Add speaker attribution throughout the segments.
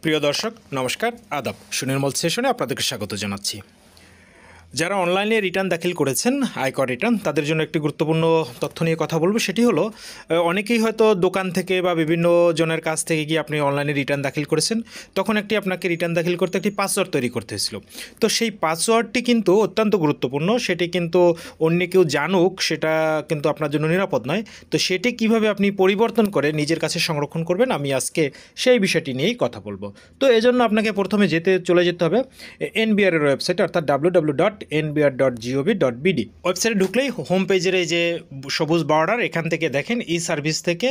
Speaker 1: প্রিয় দর্শক নমস্কার আদাব সুনির্মল সেশনে আপনাদেরকে স্বাগত জানাচ্ছি। যারা অনলাইনে রিটার্ন দাখিল করেছেন আয়কর রিটার্ন তাদের জন্য একটি গুরুত্বপূর্ণ তথ্য নিয়ে কথা বলবো। সেটি হলো অনেকেই হয়তো দোকান থেকে বা বিভিন্ন জনের কাছ থেকে গিয়ে আপনি অনলাইনে রিটার্ন দাখিল করেছেন, তখন আপনাকে রিটার্ন দাখিল করতে একটি পাসওয়ার্ড তৈরি করতে হয়েছিল। তো সেই পাসওয়ার্ডটি কিন্তু অত্যন্ত গুরুত্বপূর্ণ, সেটি কিন্তু অন্য কেউ জানুক সেটা কিন্তু আপনার জন্য নিরাপদ নয়। তো সেটি কিভাবে আপনি পরিবর্তন করে নিজের কাছে সংরক্ষণ করবেন, আমি আজকে সেই বিষয়টি নিয়েই কথা বলবো। তো এজন্য আপনাকে প্রথমে চলে যেতে হবে NBR এর ওয়েবসাইট, অর্থাৎ www.nbr.gov.bd। ওয়েবসাইটে ঢুকলেই হোম পেজের এই যে সবুজ বর্ডার, এখান থেকে দেখেন ই সার্ভিস থেকে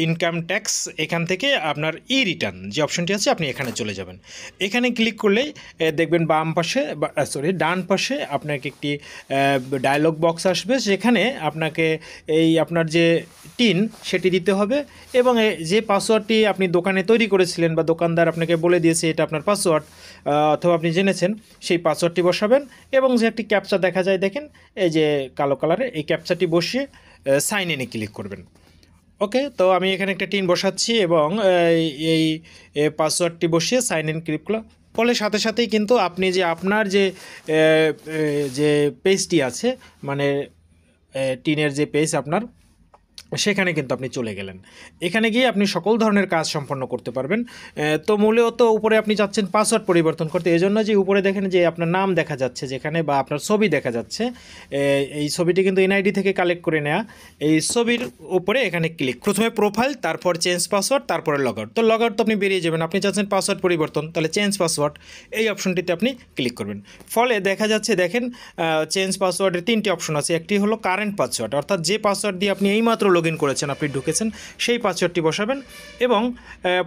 Speaker 1: ইনকাম ট্যাক্স, এখান থেকে আপনার রিটার্ন যে অপশনটি আছে আপনি এখানে চলে যাবেন। এখানে ক্লিক করলেই দেখবেন ডান পাশে আপনাকে একটি ডায়লগ বক্স আসবে, সেখানে আপনাকে আপনার যে টিন সেটি দিতে হবে এবং যে পাসওয়ার্ডটি আপনি দোকানে তৈরি করেছিলেন বা দোকানদার আপনাকে বলে দিয়েছে এটা আপনার পাসওয়ার্ড অথবা আপনি জেনেছেন, সেই পাসওয়ার্ডটি বসাবেন এবং যে একটি ক্যাপচা দেখা যায় দেখেন এই যে কালো কালারে, এই ক্যাপচাটি বসিয়ে সাইন ইনে ক্লিক করবেন। ওকে, তো আমি এখানে একটা টিন বসাচ্ছি এবং এই পাসওয়ার্ডটি বসিয়ে সাইন ইন ক্লিক করলাম। ফলে সাথে সাথেই কিন্তু আপনি যে আপনার যে পেজটি আছে, মানে টিনের যে পেজ আপনার, সেখানে কিন্তু আপনি চলে গেলেন। এখানে গিয়ে আপনি সকল ধরনের কাজ সম্পন্ন করতে পারবেন। তো মূলত উপরে আপনি যাচ্ছেন পাসওয়ার্ড পরিবর্তন করতে, এই জন্য যে উপরে দেখেন যে আপনার নাম দেখা যাচ্ছে যেখানে, বা আপনার ছবি দেখা যাচ্ছে, এই ছবিটি কিন্তু NID থেকে কালেক্ট করে নেওয়া। এই ছবির উপরে এখানে ক্লিক, প্রথমে প্রোফাইল, তারপর চেঞ্জ পাসওয়ার্ড, তারপরে লগ আউট। তো লগ আউট তো আপনি বেরিয়ে যাবেন, আপনি চাচ্ছেন পাসওয়ার্ড পরিবর্তন, তাহলে চেঞ্জ পাসওয়ার্ড এই অপশনটিতে আপনি ক্লিক করবেন। ফলে দেখা যাচ্ছে দেখেন চেঞ্জ পাসওয়ার্ডের 3টি অপশন আছে। একটি হলো কারেন্ট পাসওয়ার্ড, অর্থাৎ যে পাসওয়ার্ড দিয়ে আপনি এইমাত্র লগ ইন করেছেন, আপনি ঢুকেছেন, সেই পাসওয়ার্ডটি বসাবেন। এবং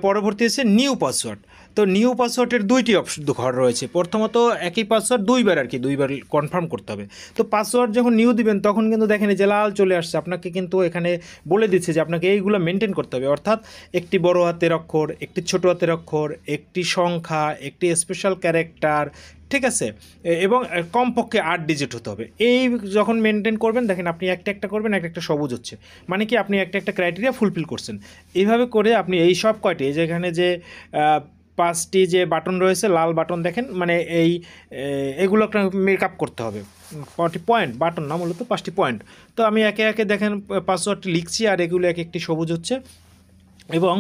Speaker 1: পরবর্তী হচ্ছে নিউ পাসওয়ার্ড। তো নিউ পাসওয়ার্ডের 2টি ঘর রয়েছে। প্রথমত একই পাসওয়ার্ড দুইবার কনফার্ম করতে হবে। তো পাসওয়ার্ড যখন নিউ দিবেন তখন কিন্তু দেখেন যে লাল চলে আসছে, আপনাকে কিন্তু এখানে বলে দিচ্ছে যে আপনাকে এইগুলো মেনটেন করতে হবে, অর্থাৎ একটি বড় হাতের অক্ষর, একটি ছোট হাতের অক্ষর, একটি সংখ্যা, একটি স্পেশাল ক্যারেক্টার, ঠিক আছে, এবং কমপক্ষে 8 ডিজিট হতে হবে। এই যখন মেনটেন করবেন দেখেন আপনি একটা করবেন, একটা সবুজ হচ্ছে, মানে কি আপনি একটা ক্রাইটেরিয়া ফুলফিল করছেন। এইভাবে করে আপনি এই সব কয়টি, যেখানে যে 5টি যে বাটন রয়েছে লাল বাটন দেখেন, মানে এগুলো আপনার মেকআপ করতে হবে। 5টি পয়েন্ট, বাটন না, মূলত 5টি পয়েন্ট। তো আমি একে দেখেন পাসওয়ার্ডটি লিখছি আর এগুলো একটি সবুজ হচ্ছে এবং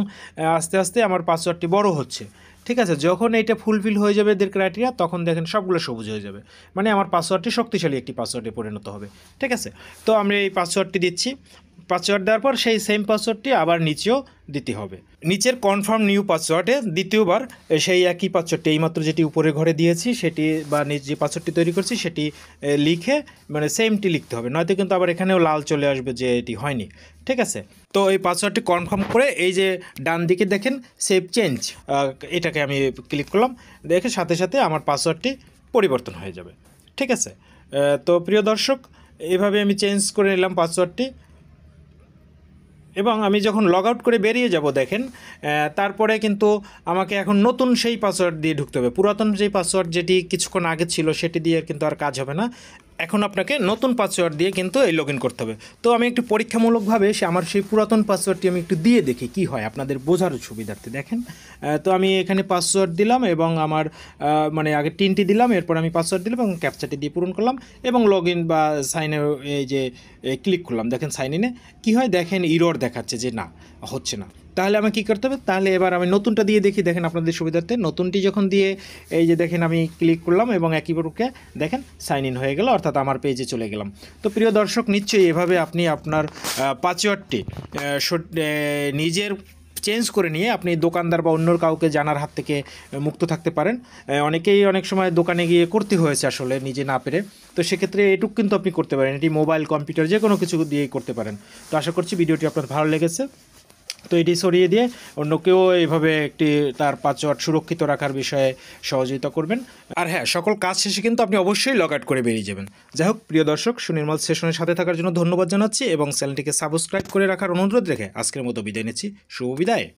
Speaker 1: আস্তে আস্তে আমার পাসওয়ার্ডটি বড় হচ্ছে। ঠিক আছে, যখন এইটা ফুলফিল হয়ে যাবে এদের ক্রাইটেরিয়া, তখন দেখেন সবগুলো সবুজ হয়ে যাবে, মানে আমার পাসওয়ার্ডটি শক্তিশালী একটি পাসওয়ার্ডে পরিণত হবে। ঠিক আছে, তো আমি এই পাসওয়ার্ডটি দিচ্ছি। পাসওয়ার্ড দেওয়ার পর সেই সেম পাসওয়ার্ডটি আবার নিচেও দিতে হবে। নিচের কনফার্ম নিউ পাসওয়ার্ডে দ্বিতীয়বার সেই একই পাসওয়ার্ডটি, এইমাত্র যেটি উপরের ঘরে দিয়েছি সেটি, বা যে পাসওয়ার্ডটি তৈরি করছি সেটি লিখে, মানে সেমটি লিখতে হবে, নয়তো কিন্তু আবার এখানেও লাল চলে আসবে যে এটি হয়নি। ঠিক আছে, তো এই পাসওয়ার্ডটি কনফার্ম করে এই যে ডান দিকে দেখেন সেভ চেঞ্জ, এটাকে আমি ক্লিক করলাম, দেখে সাথে সাথে আমার পাসওয়ার্ডটি পরিবর্তন হয়ে যাবে। ঠিক আছে, তো প্রিয় দর্শক, এভাবে আমি চেঞ্জ করে নিলাম পাসওয়ার্ডটি এবং আমি যখন লগ আউট করে বেরিয়ে যাব দেখেন তারপরে কিন্তু আমাকে এখন নতুন সেই পাসওয়ার্ড দিয়ে ঢুকতে হবে। পুরাতন যেই পাসওয়ার্ড যেটি কিছুক্ষণ আগে ছিল সেটি দিয়ে কিন্তু আর কাজ হবে না, এখন আপনাকে নতুন পাসওয়ার্ড দিয়ে কিন্তু এই লগ ইন করতে হবে। তো আমি একটু পরীক্ষামূলকভাবে আমার সেই পুরাতন পাসওয়ার্ডটি আমি একটু দিয়ে দেখি কি হয়, আপনাদের বোঝার সুবিধার্থে দেখেন। তো আমি এখানে পাসওয়ার্ড দিলাম এবং আমার মানে আগে 3টি দিলাম, এরপর আমি পাসওয়ার্ড দিলাম এবং ক্যাপচাটি দিয়ে পূরণ করলাম এবং লগ ইন বা সাইনে এই যে ক্লিক করলাম। দেখেন সাইন ইনে কী হয়, দেখেন ইরর দেখাচ্ছে যে না হচ্ছে না। তাহলে আমাকে কী করতে হবে, তাহলে এবার আমি নতুনটা দিয়ে দেখি। দেখেন আপনাদের সুবিধার্থে নতুনটি যখন দিয়ে এই যে দেখেন আমি ক্লিক করলাম এবং একই প্রক্রিয়া দেখেন সাইন ইন হয়ে গেল, অর্থাৎ আমার পেজে চলে গেলাম। তো প্রিয় দর্শক, নিশ্চয়ই এভাবে আপনি আপনার পাসওয়ার্ডটি নিজের চেঞ্জ করে নিয়ে আপনি দোকানদার বা অন্য কাউকে জানার হাত থেকে মুক্ত থাকতে পারেন। অনেকেই অনেক সময় দোকানে গিয়ে করতে হয়েছে আসলে নিজে না পেরে, তো সেক্ষেত্রে এটুকু কিন্তু আপনি করতে পারেন, এটি মোবাইল কম্পিউটার যে কোনো কিছু দিয়েই করতে পারেন। তো আশা করছি ভিডিওটি আপনার ভালো লেগেছে। তো এটি সরিয়ে দিয়ে অন্য কেউ এইভাবে তার পাসওয়ার্ড সুরক্ষিত রাখার বিষয়ে সহযোগিতা করবেন। আর হ্যাঁ, সকল কাজ শেষে কিন্তু আপনি অবশ্যই লগ আউট করে বেরিয়ে যাবেন। যাই হোক প্রিয় দর্শক, সুনির্মল সেশনের সাথে থাকার জন্য ধন্যবাদ জানাচ্ছি এবং চ্যানেলটিকে সাবস্ক্রাইব করে রাখার অনুরোধ রেখে আজকের মতো বিদায় নিচ্ছি। শুভ বিদায়।